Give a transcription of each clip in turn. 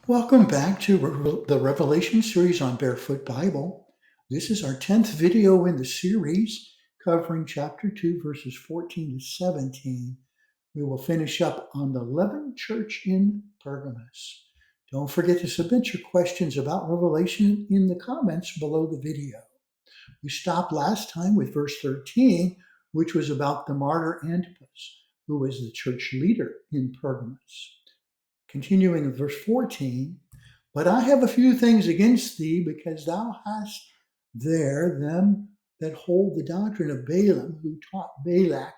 Welcome back to the Revelation series on Barefoot Bible. This is our 10th video in the series covering chapter 2, verses 14 to 17. We will finish up on the Leavened Church in Pergamos. Don't forget to submit your questions about Revelation in the comments below the video. We stopped last time with verse 13, which was about the martyr Antipas, who was the church leader in Pergamos. Continuing in verse 14, but I have a few things against thee, because thou hast there them that hold the doctrine of Balaam, who taught Balak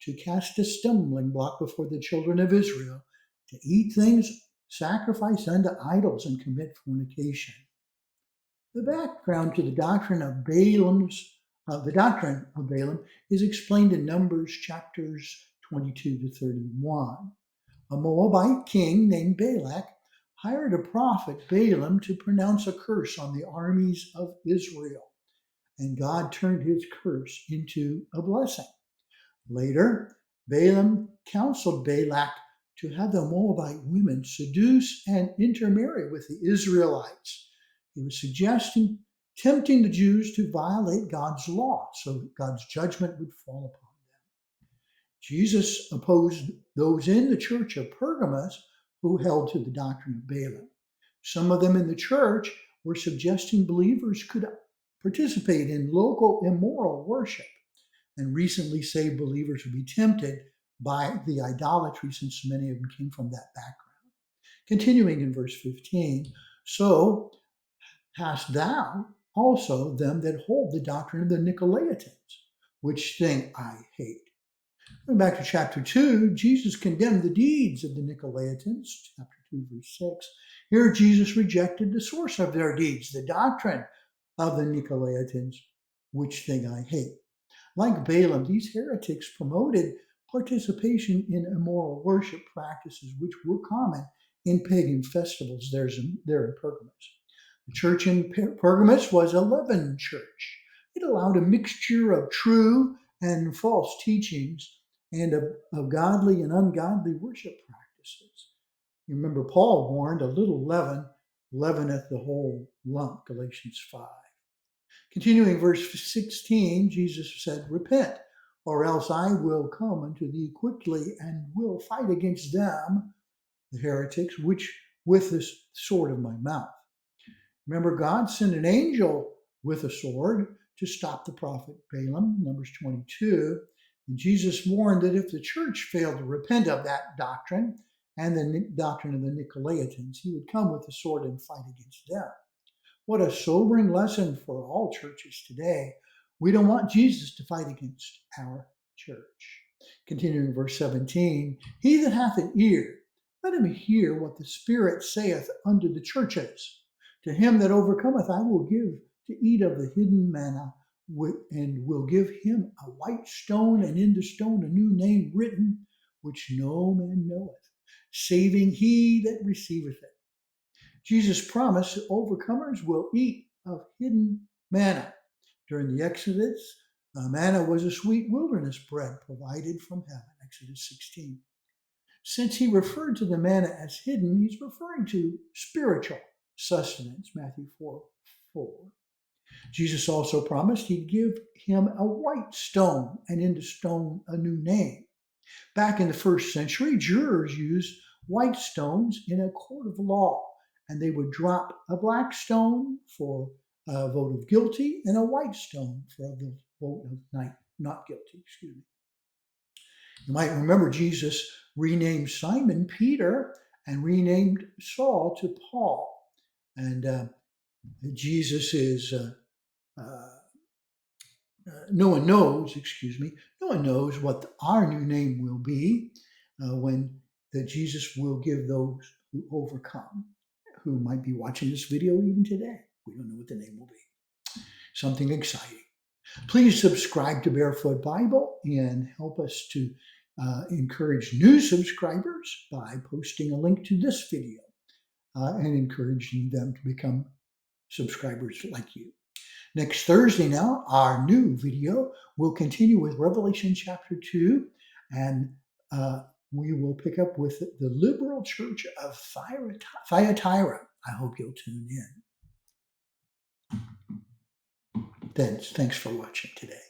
to cast a stumbling block before the children of Israel, to eat things sacrificed unto idols and commit fornication. The background to the doctrine of Balaam is explained in Numbers chapters 22 to 31. A Moabite king named Balak hired a prophet, Balaam, to pronounce a curse on the armies of Israel, and God turned his curse into a blessing. Later, Balaam counseled Balak to have the Moabite women seduce and intermarry with the Israelites. He was tempting the Jews to violate God's law, so God's judgment would fall upon them. Jesus opposed those in the church of Pergamos who held to the doctrine of Balaam. Some of them in the church were suggesting believers could participate in local immoral worship, and recently saved believers would be tempted by the idolatry, since many of them came from that background. Continuing in verse 15, so hast thou also them that hold the doctrine of the Nicolaitans, which thing I hate. Going back to chapter 2, Jesus condemned the deeds of the Nicolaitans, chapter 2, verse 6. Here Jesus rejected the source of their deeds, the doctrine of the Nicolaitans, which thing I hate. Like Balaam, these heretics promoted participation in immoral worship practices, which were common in pagan festivals there in Pergamos. The church in Pergamos was a Leavened Church. It allowed a mixture of true and false teachings and of godly and ungodly worship practices. You remember Paul warned, a little leaven leaveneth the whole lump, Galatians 5. Continuing verse 16, Jesus said, repent, or else I will come unto thee quickly, and will fight against them, the heretics, which with the sword of my mouth. Remember, God sent an angel with a sword to stop the prophet Balaam, Numbers 22. And Jesus warned that if the church failed to repent of that doctrine and the doctrine of the Nicolaitans, he would come with the sword and fight against them. What a sobering lesson for all churches today. We don't want Jesus to fight against our church. Continuing verse 17, he that hath an ear, let him hear what the Spirit saith unto the churches. To him that overcometh I will give to eat of the hidden manna, and will give him a white stone, and in the stone a new name written, which no man knoweth, saving he that receiveth it. Jesus promised that overcomers will eat of hidden manna. During the Exodus, manna was a sweet wilderness bread provided from heaven, Exodus 16. Since he referred to the manna as hidden, he's referring to spiritual sustenance, Matthew 4:4. Jesus also promised he'd give him a white stone, and in the stone a new name. Back in the first century, jurors used white stones in a court of law, and they would drop a black stone for a vote of guilty and a white stone for a vote of not guilty. You might remember Jesus renamed Simon Peter and renamed Saul to Paul. And Jesus is no one knows what our new name will be when that Jesus will give those who overcome, who might be watching this video even today. We don't know what the name will be. Something exciting. Please subscribe to Barefoot Bible and help us to encourage new subscribers by posting a link to this video and encouraging them to become subscribers like you. Next Thursday now, our new video will continue with Revelation chapter 2 and we will pick up with the liberal church of Thyatira. I hope you'll tune in. Thanks for watching today.